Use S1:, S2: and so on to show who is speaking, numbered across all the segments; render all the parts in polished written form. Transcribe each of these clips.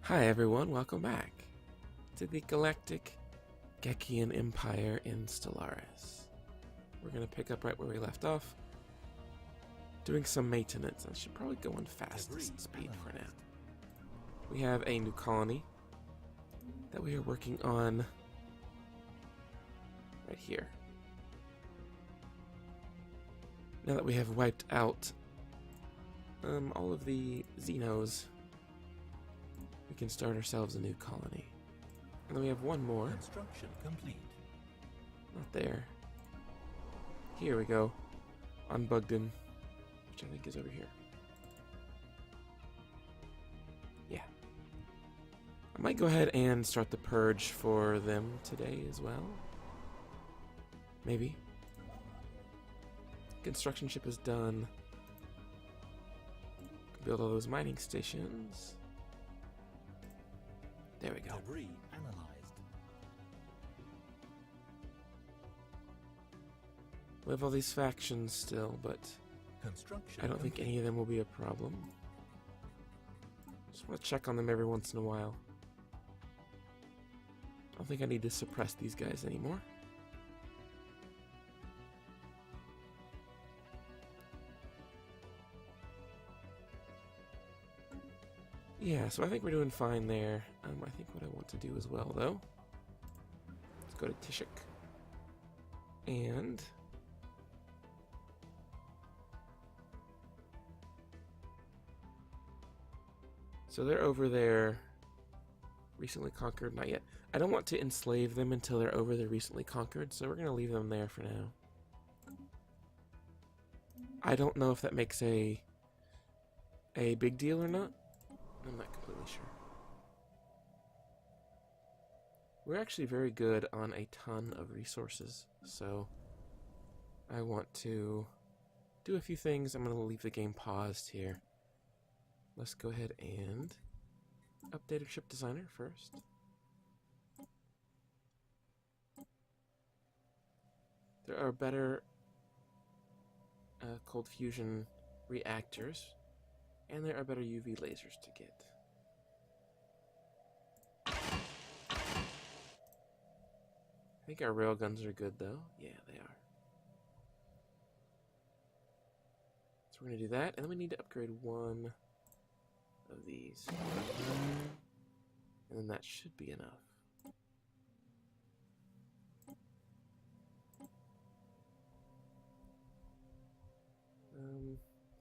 S1: Hi everyone, welcome back to the Galactic Gekian Empire in Stellaris. We're going to pick up right where we left off, doing some maintenance. I should probably go on fastest speed for now. We have a new colony that we are working on right here. Now that we have wiped out all of the Xenos, we can start ourselves a new colony. And then we have one more.
S2: Construction complete.
S1: Not there. Here we go. On Bugden, which I think is over here. Yeah. I might go ahead and start the purge for them today as well. Maybe. Construction ship is done. Build all those mining stations. There we go.
S2: Debris analyzed.
S1: We have all these factions still, but
S2: Construction
S1: I don't think any of them will be a problem. Just want to check on them every once in a while. I don't think I need to suppress these guys anymore. Yeah, so I think we're doing fine there. I think what I want to do as well, though, let's go to Tishik. And so they're over there, recently conquered, not yet. I don't want to enslave them until they're over there recently conquered, so we're going to leave them there for now. I don't know if that makes a big deal or not. I'm not completely sure. We're actually very good on a ton of resources, so I want to do a few things. I'm going to leave the game paused here. Let's go ahead and update our ship designer first. There are better cold fusion reactors, and there are better UV lasers to get. I think our railguns are good, though. Yeah, they are. So we're going to do that, and then we need to upgrade one of these. And then that should be enough.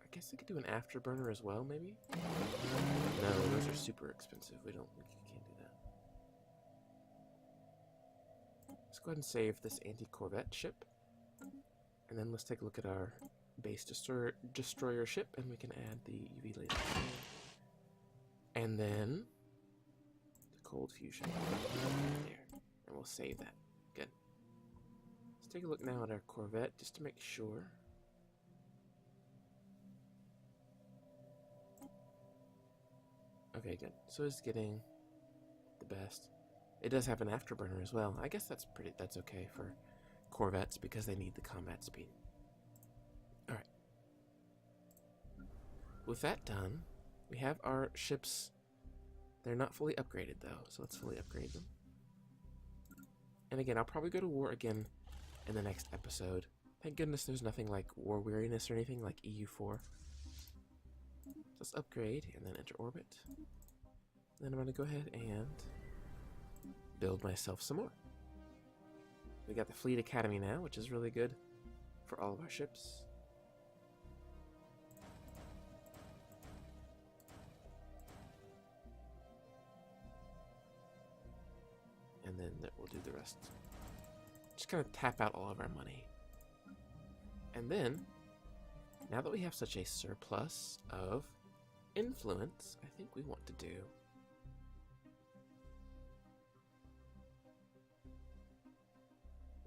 S1: I guess I could do an afterburner as well, maybe? No, those are super expensive. We can't do that. Let's go ahead and save this anti-corvette ship. And then let's take a look at our base destroyer ship, and we can add the UV laser. And then the cold fusion. There. And we'll save that. Good. Let's take a look now at our corvette, just to make sure. Okay, good. So it's getting the best. It does have an afterburner as well. I guess that's okay for corvettes because they need the combat speed. Alright. With that done, we have our ships. They're not fully upgraded though, so let's fully upgrade them. And again, I'll probably go to war again in the next episode. Thank goodness there's nothing like war weariness or anything like EU4. Let's upgrade and then enter orbit. Then I'm going to go ahead and build myself some more. We got the Fleet Academy now, which is really good for all of our ships. And then we'll do the rest. Just kind of tap out all of our money. And then, now that we have such a surplus of influence, I think we want to do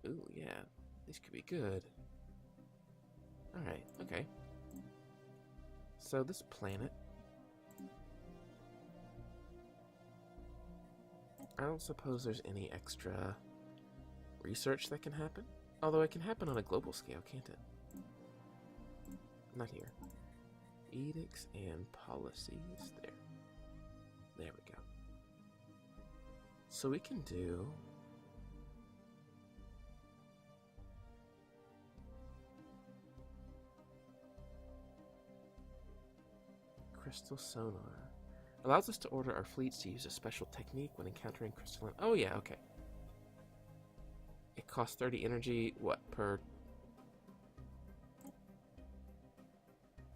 S1: ooh, yeah, these could be good. Alright, okay. So this planet, I don't suppose there's any extra research that can happen. Although it can happen on a global scale, can't it? Not here. Edicts and policies. There we go. So we can do... crystal sonar. Allows us to order our fleets to use a special technique when encountering crystalline... Oh yeah, okay. It costs 30 energy, what, per...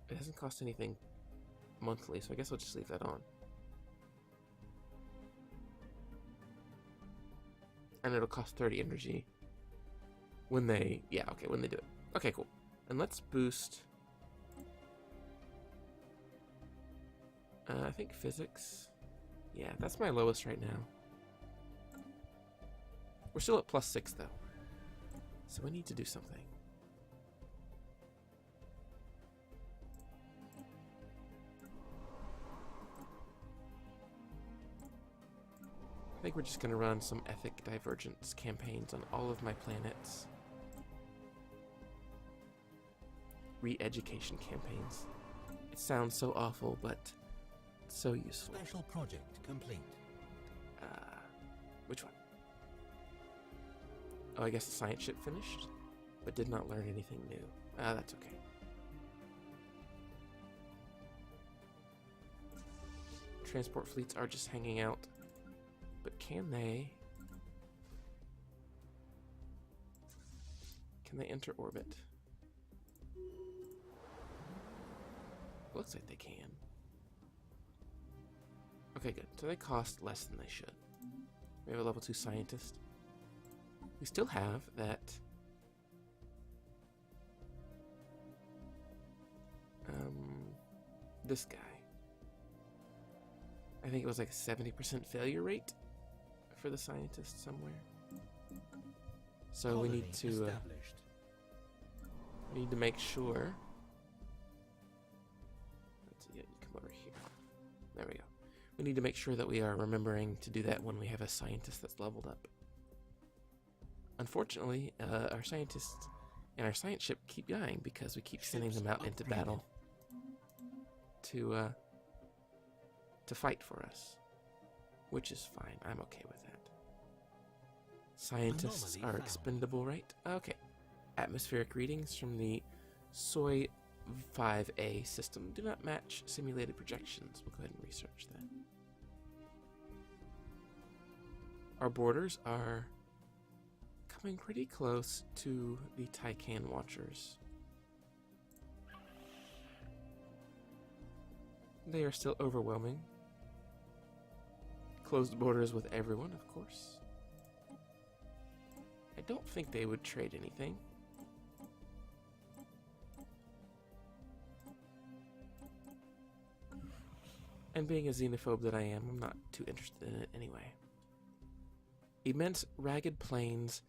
S1: It doesn't cost anything monthly, so I guess I'll just leave that on. And it'll cost 30 energy when they... Yeah, okay, when they do it. Okay, cool. And let's boost... I think physics. Yeah, that's my lowest right now. We're still at +6 though. So we need to do something. I think we're just going to run some ethic divergence campaigns on all of my planets. Re-education campaigns. It sounds so awful, but so useful.
S2: Special project complete.
S1: Which one? Oh, I guess the science ship finished, but did not learn anything new. That's okay. Transport fleets are just hanging out, but can they enter orbit? Looks like they can. Okay, good. So they cost less than they should. We have a level 2 scientist. We still have that... this guy. I think it was like a 70% failure rate for the scientist somewhere. So we need to make sure... Let's see, you come over here. There we go. We need to make sure that we are remembering to do that when we have a scientist that's leveled up. Unfortunately, our scientists and our science ship keep dying because we keep sending them out into battle to fight for us, which is fine. I'm okay with that. Scientists are expendable, right? Okay. Atmospheric readings from the Soi 5A system do not match simulated projections. We'll go ahead and research that. Our borders are coming pretty close to the Tycan Watchers. They are still overwhelming. Closed borders with everyone, of course. I don't think they would trade anything. And being a xenophobe that I am, I'm not too interested in it anyway. Immense ragged plains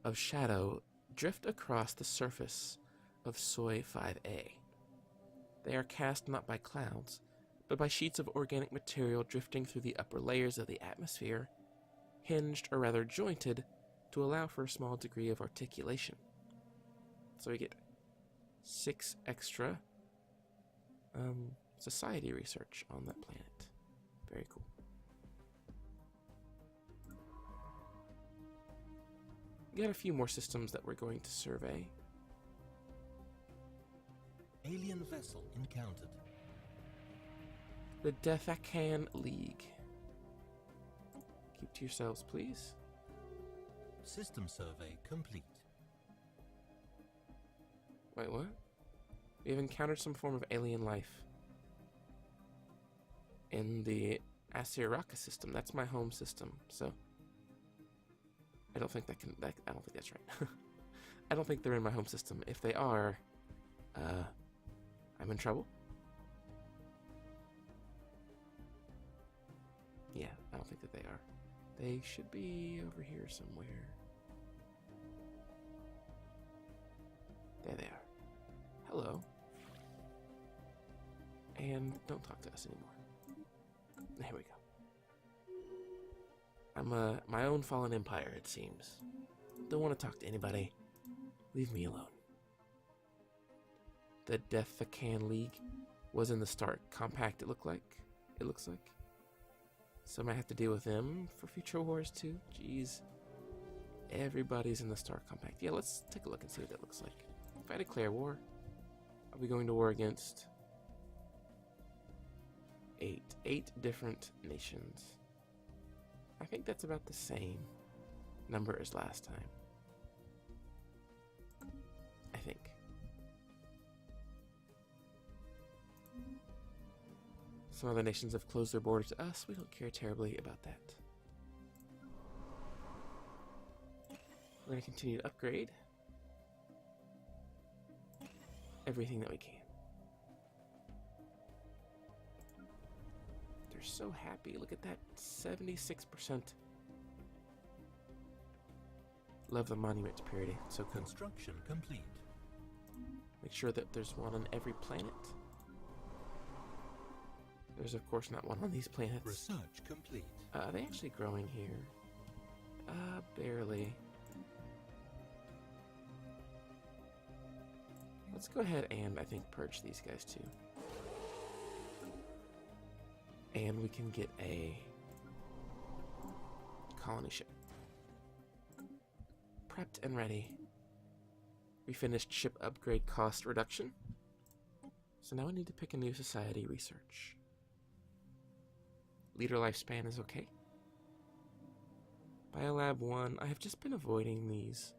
S1: of shadow drift across the surface of Soi 5A. They are cast not by clouds, but by sheets of organic material drifting through the upper layers of the atmosphere, hinged or rather jointed to allow for a small degree of articulation. So we get 6 extra society research on that planet. Very cool. We got a few more systems that we're going to survey.
S2: Alien vessel encountered.
S1: The Deathakan League. Keep to yourselves, please.
S2: System survey complete.
S1: Wait, what? We have encountered some form of alien life in the Asiraka system. That's my home system, so I don't think I don't think that's right. I don't think they're in my home system. If they are, I'm in trouble. Yeah, I don't think that they are. They should be over here somewhere. There they are. Hello. And don't talk to us anymore. There we go. I'm my own fallen empire, it seems. Don't want to talk to anybody. Leave me alone. The Deathakan League was in the Stark Compact, it looks like. So I might have to deal with them for future wars too. Jeez. Everybody's in the Star Compact. Yeah, let's take a look and see what that looks like. If I declare war, are we going to war against 8 different nations? I think that's about the same number as last time. I think. Some other nations have closed their borders to us. We don't care terribly about that. We're going to continue to upgrade everything that we can. They're so happy. Look at that. 76%. Love the monument to purity. So cool.
S2: Construction complete.
S1: Make sure that there's one on every planet. There's of course not one on these planets.
S2: Research complete.
S1: Are they actually growing here? Barely. Let's go ahead and, I think, purge these guys too. And we can get a colony ship. Prepped and ready. We finished ship upgrade cost reduction. So now we need to pick a new society research. Leader lifespan is okay. Biolab 1. I have just been avoiding these.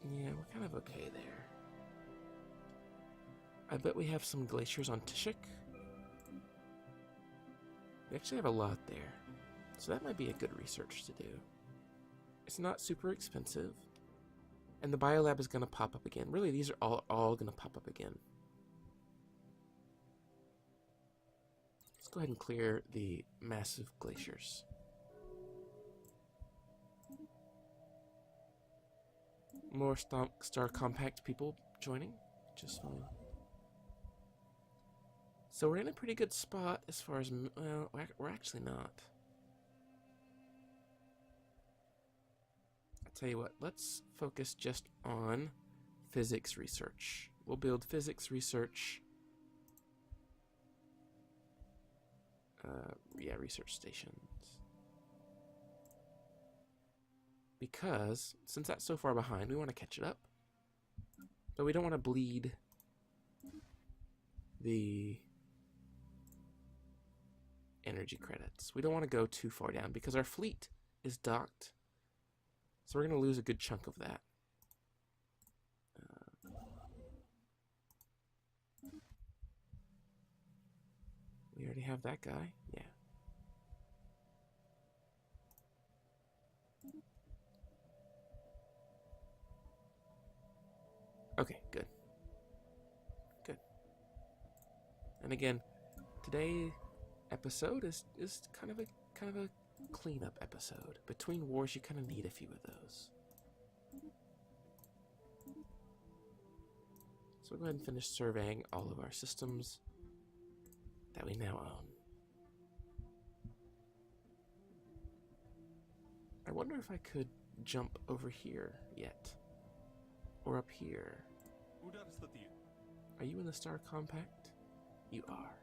S1: Yeah, we're kind of okay there. I bet we have some glaciers on Tishik. We actually have a lot there. So that might be a good research to do. It's not super expensive. And the biolab is going to pop up again. Really, these are all going to pop up again. Let's go ahead and clear the massive glaciers. More Star Compact people joining, just fine. So we're in a pretty good spot as far as, well, we're actually not. I'll tell you what, let's focus just on physics research. We'll build physics research, research stations. Because, since that's so far behind, we want to catch it up. But we don't want to bleed the energy credits. We don't want to go too far down because our fleet is docked. So we're going to lose a good chunk of that. We already have that guy. Yeah. Okay, good. Good. And again, today's episode is kind of a cleanup episode. Between wars, you kind of need a few of those. So we'll go ahead and finish surveying all of our systems that we now own. I wonder if I could jump over here yet. Or up here. Are you in the Star Compact? You are.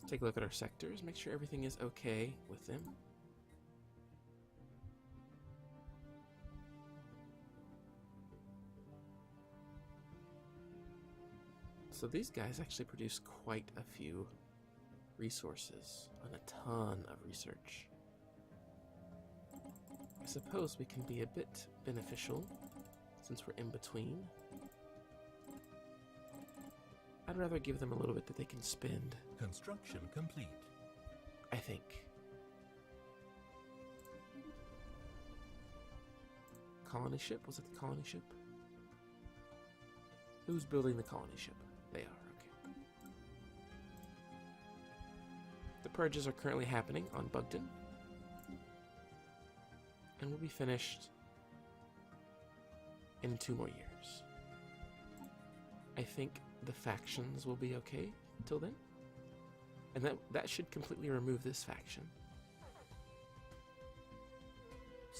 S1: Let's take a look at our sectors, make sure everything is okay with them. So these guys actually produce quite a few resources and a ton of research. I suppose we can be a bit beneficial since we're in between. I'd rather give them a little bit that they can spend.
S2: Construction complete.
S1: I think. Colony ship? Was it the colony ship? Who's building the colony ship? They are, okay. The purges are currently happening on Bugden. And will be finished in 2 more years. I think the factions will be okay till then. And that should completely remove this faction.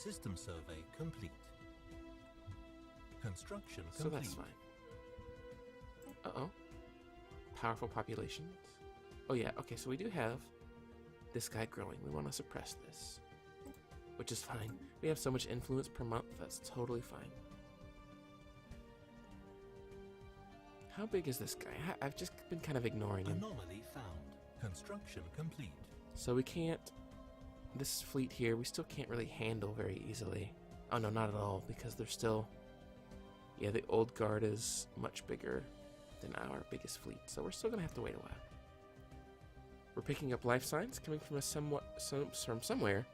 S2: System survey complete. Construction
S1: So
S2: complete.
S1: that's fine. Uh-oh. Powerful populations. Oh yeah, okay, so we do have this guy growing. We want to suppress this, which is fine. We have so much influence per month, that's totally fine. How big is this guy? I've just been kind of ignoring him.
S2: Anomaly found. Construction complete.
S1: So we can't... This fleet here, we still can't really handle very easily. Oh no, not at all, because they're still... Yeah, the old guard is much bigger than our biggest fleet, so we're still going to have to wait a while. We're picking up life signs coming from from somewhere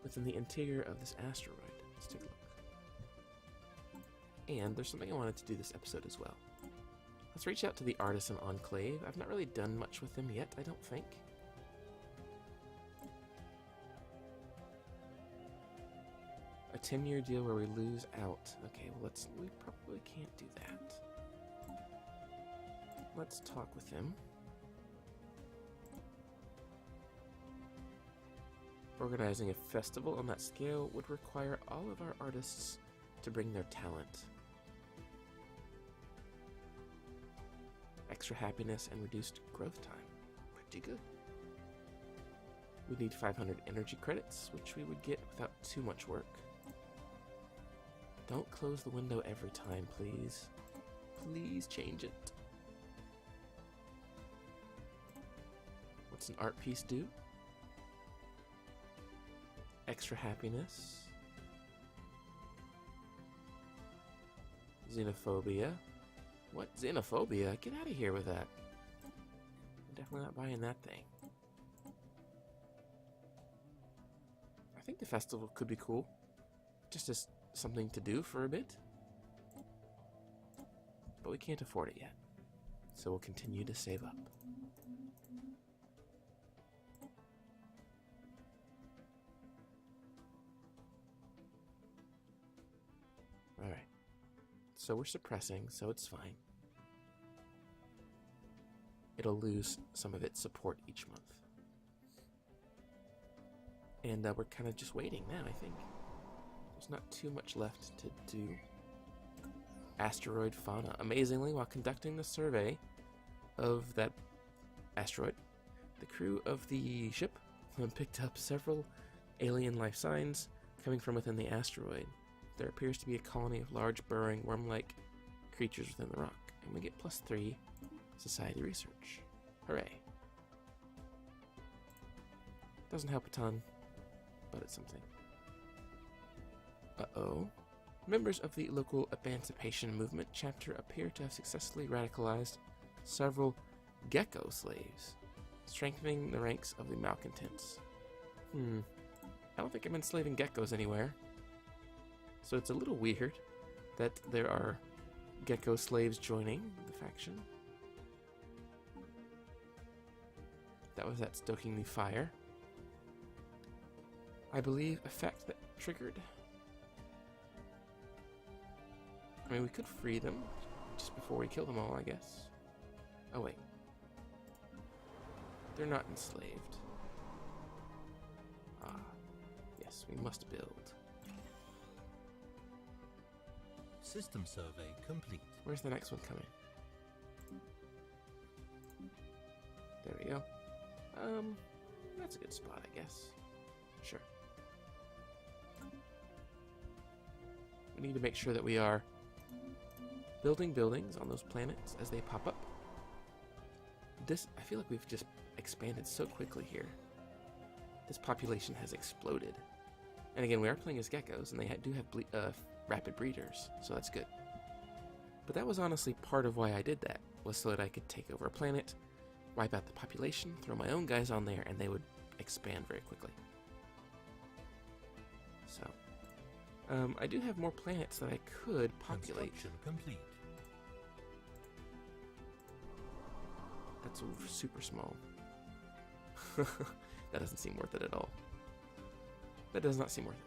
S1: within the interior of this asteroid. Let's take a look. And there's something I wanted to do this episode as well. Let's reach out to the Artisan Enclave. I've not really done much with them yet, I don't think. A 10-year deal where we lose out. Okay, well we probably can't do that. Let's talk with him. Organizing a festival on that scale would require all of our artists to bring their talent. Extra happiness and reduced growth time. Pretty good. We need 500 energy credits, which we would get without too much work. Don't close the window every time, please. Please change it. What's an art piece do? Extra happiness. Xenophobia. What? Xenophobia? Get out of here with that. I'm definitely not buying that thing. I think the festival could be cool. Just as something to do for a bit. But we can't afford it yet. So we'll continue to save up. Alright. So we're suppressing, so it's fine. It'll lose some of its support each month. And we're kind of just waiting now, I think. There's not too much left to do. Asteroid fauna. Amazingly, while conducting the survey of that asteroid, the crew of the ship picked up several alien life signs coming from within the asteroid. There appears to be a colony of large burrowing worm-like creatures within the rock, and we get +3 society research. Hooray. Doesn't help a ton, but it's something. Uh-oh. Members of the local Emancipation Movement chapter appear to have successfully radicalized several gecko slaves, strengthening the ranks of the malcontents. I don't think I'm enslaving geckos anywhere. So it's a little weird that there are gecko slaves joining the faction. That was that stoking the fire. I believe effect that triggered. I mean, we could free them just before we kill them all, I guess. Oh, wait. They're not enslaved. Ah, yes, we must build.
S2: System survey complete.
S1: Where's the next one coming? There we go. That's a good spot, I guess. Sure. We need to make sure that we are building buildings on those planets as they pop up. I feel like we've just expanded so quickly here. This population has exploded. And again, we are playing as geckos, and they do have rapid breeders, so that's good. But that was honestly part of why I did that, was so that I could take over a planet, wipe out the population, throw my own guys on there, and they would expand very quickly. So, I do have more planets that I could populate.
S2: Construction complete.
S1: That's super small. That doesn't seem worth it at all. That does not seem worth it.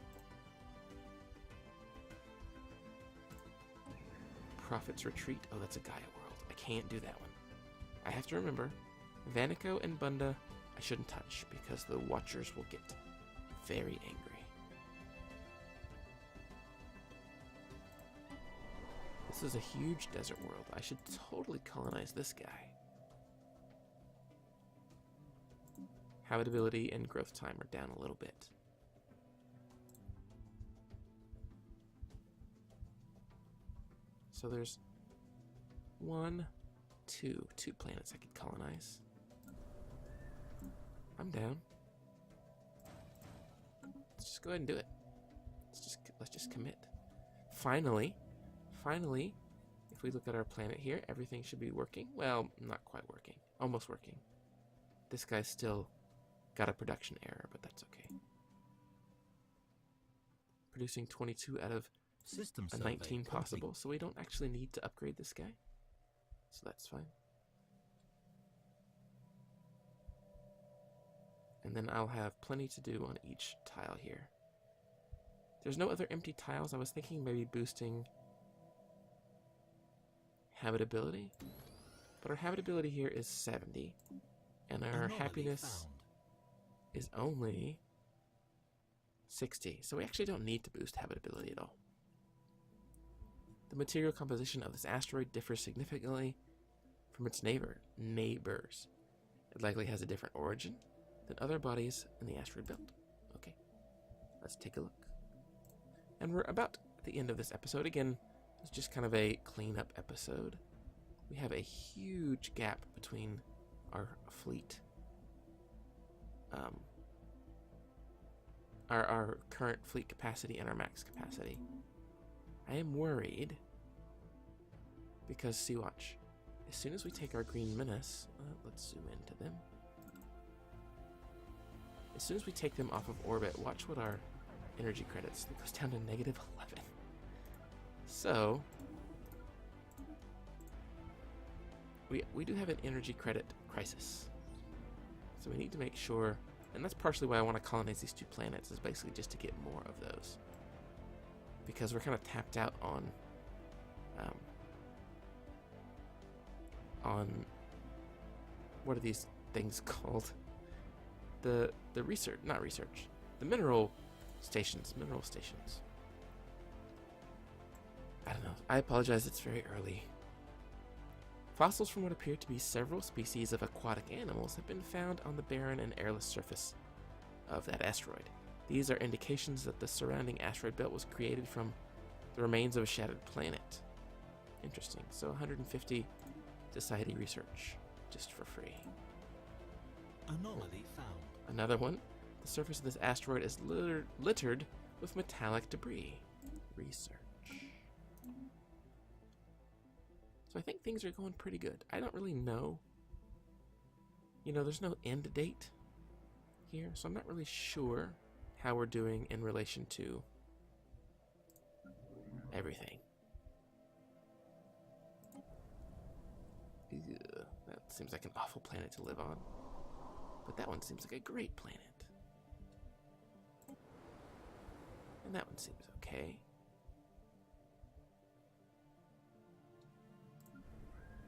S1: Prophet's Retreat. Oh, that's a Gaia world. I can't do that one. I have to remember, Vanico and Bunda I shouldn't touch because the Watchers will get very angry. This is a huge desert world. I should totally colonize this guy. Habitability and growth time are down a little bit. So there's two planets I could colonize. I'm down. Let's just go ahead and do it. Let's just commit. Finally, if we look at our planet here, everything should be working. Well, not quite working. Almost working. This guy's still got a production error, but that's okay. Producing 22 out of
S2: System
S1: a 19 possible, so we don't actually need to upgrade this guy. So that's fine. And then I'll have plenty to do on each tile here. There's no other empty tiles. I was thinking maybe boosting habitability. But our habitability here is 70. And our happiness is only 60. So we actually don't need to boost habitability at all. The material composition of this asteroid differs significantly from its neighbors. It likely has a different origin than other bodies in the asteroid belt. Okay, let's take a look. And we're about at the end of this episode. Again, it's just kind of a cleanup episode. We have a huge gap between our fleet. Our current fleet capacity and our max capacity. I am worried because, see, watch. As soon as we take our green menace, let's zoom into them. As soon as we take them off of orbit, watch what our energy credits. It goes down to -11. So we do have an energy credit crisis. So we need to make sure, and that's partially why I want to colonize these two planets, is basically just to get more of those. Because we're kind of tapped out on what are these things called? The research, not research, the mineral stations. I don't know. I apologize, it's very early. Fossils from what appear to be several species of aquatic animals have been found on the barren and airless surface of that asteroid. These are indications that the surrounding asteroid belt was created from the remains of a shattered planet. Interesting. So 150 society research, just for free.
S2: Anomaly found.
S1: Another one. The surface of this asteroid is littered with metallic debris. Research. So I think things are going pretty good. I don't really know. You know, there's no end date here, so I'm not really sure how we're doing in relation to everything. Ew, that seems like an awful planet to live on. But that one seems like a great planet. And that one seems okay.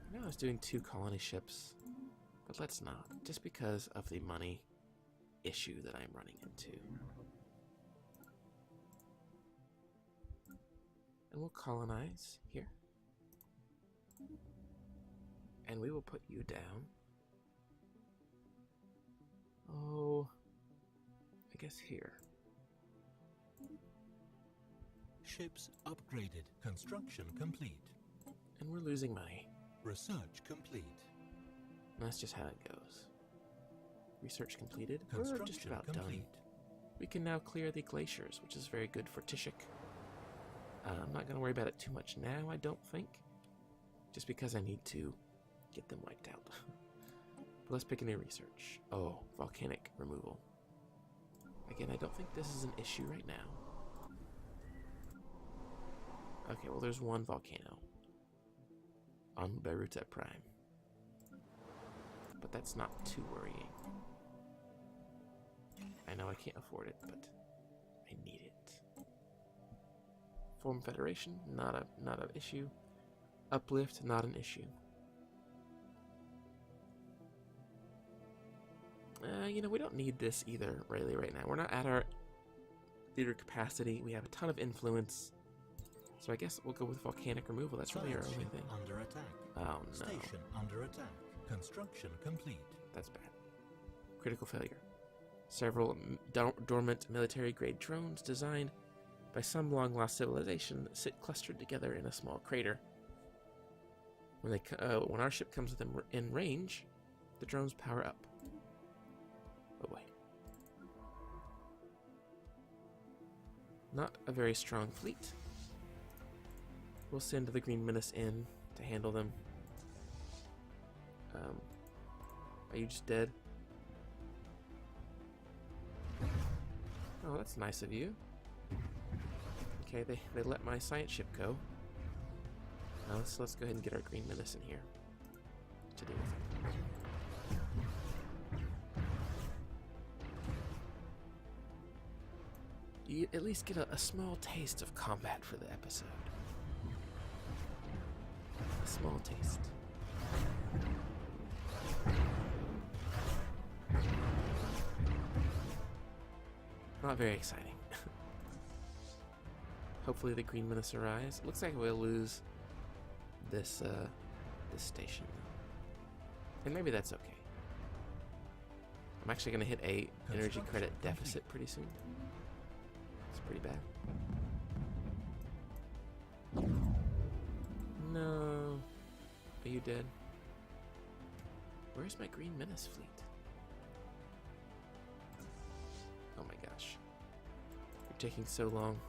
S1: I know I was doing 2 colony ships, but let's not, just because of the money issue that I'm running into. And we'll colonize here. And we will put you down. Oh, I guess here.
S2: Ships upgraded. Construction complete.
S1: And we're losing money.
S2: Research complete.
S1: And that's just how it goes. Research completed. We're
S2: Construction
S1: just about
S2: complete.
S1: done. We can now clear the glaciers, which is very good for Tishik. I'm not going to worry about it too much now, I don't think. Just because I need to get them wiped out. But let's pick a new research. Oh, volcanic removal. Again, I don't think this is an issue right now. Okay, well, there's one volcano on Beruta Prime. But that's not too worrying. I know I can't afford it, but I need it. Form Federation, not an issue. Uplift, not an issue. You know, we don't need this either, really, right now. We're not at our theater capacity. We have a ton of influence. So I guess we'll go with volcanic removal. That's really our
S2: Science
S1: only
S2: ship
S1: thing.
S2: under attack.
S1: Oh no.
S2: Station under attack. Construction complete.
S1: That's bad. Critical failure. Several dormant military-grade drones designed by some long-lost civilization sit clustered together in a small crater. When our ship comes within in range, the drones power up. Oh boy. Not a very strong fleet. We'll send the Green Menace in to handle them. Are you just dead? Oh, that's nice of you. Okay, they let my science ship go. Now let's go ahead and get our Green Menace in here to deal with it. You at least get a small taste of combat for the episode. A small taste. Not very exciting. Hopefully the Green Menace arrives. Looks like we'll lose this station, and maybe that's okay. I'm actually going to hit a energy credit deficit pretty soon. It's pretty bad. No. Are you dead? Where's my Green Menace fleet? Oh my gosh. You're taking so long.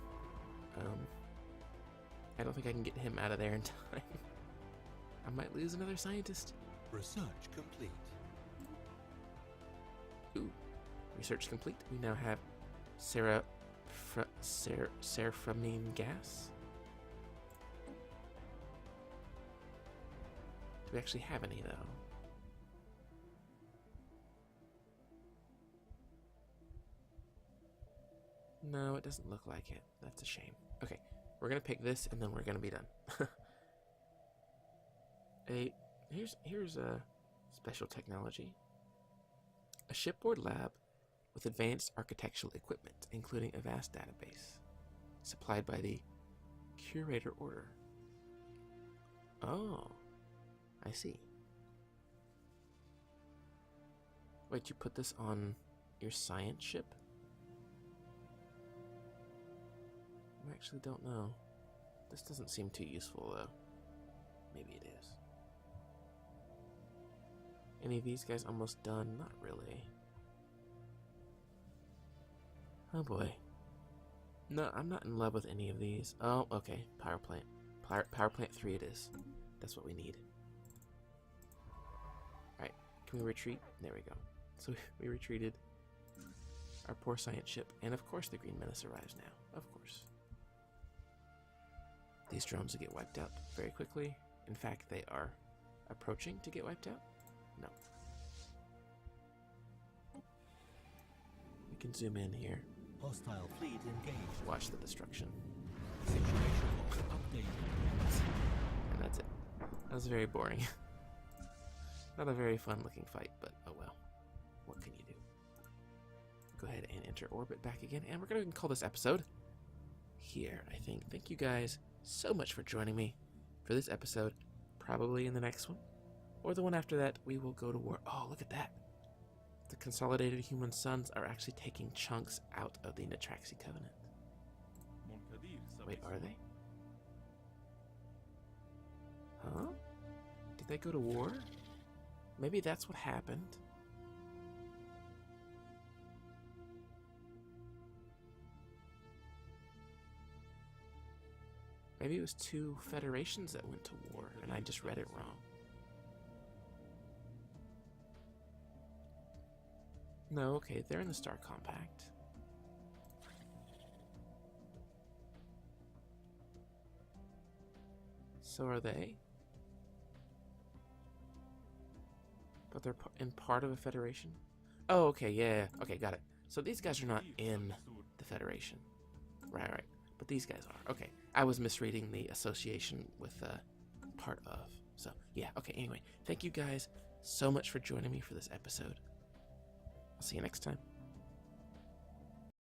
S1: I don't think I can get him out of there in time. I might lose another scientist.
S2: Research complete.
S1: Ooh. Research complete. We now have seraphamine gas. Do we actually have any, though? No, it doesn't look like it. That's a shame. Okay, we're gonna pick this, and then we're gonna be done. Here's a special technology. A shipboard lab with advanced architectural equipment, including a vast database, supplied by the Curator Order. Oh, I see. Wait, you put this on your science ship? I actually don't know. This doesn't seem too useful, though. Maybe it is. Any of these guys almost done? Not really. Oh boy. No, I'm not in love with any of these. Oh, okay. Power plant. Power plant 3 it is. That's what we need. Alright, can we retreat? There we go. So we retreated. Our poor science ship. And of course the Green Menace arrives now. Of course. These drones will get wiped out very quickly. In fact, they are approaching to get wiped out. No. We can zoom in here.
S2: Hostile fleet engaged.
S1: Watch the destruction.
S2: Situation log updated.
S1: And that's it. That was very boring. Not a very fun looking fight, but oh well. What can you do? Go ahead and enter orbit back again, and we're going to call this episode here, I think. Thank you guys so much for joining me for this episode. Probably in the next one, or the one after that, we will go to war. Oh, look at that. The consolidated human suns are actually taking chunks out of the Natraxi Covenant. Wait, are they? Huh? Did they go to war? Maybe that's what happened. Maybe it was 2 federations that went to war, and I just read it wrong. No, okay, they're in the Star Compact. So are they? But they're in part of a federation? Oh, okay, yeah. Okay, got it. So these guys are not in the federation. Right. But these guys are. Okay, I was misreading the association with part of. So, yeah, okay, anyway. Thank you guys so much for joining me for this episode. I'll see you next time.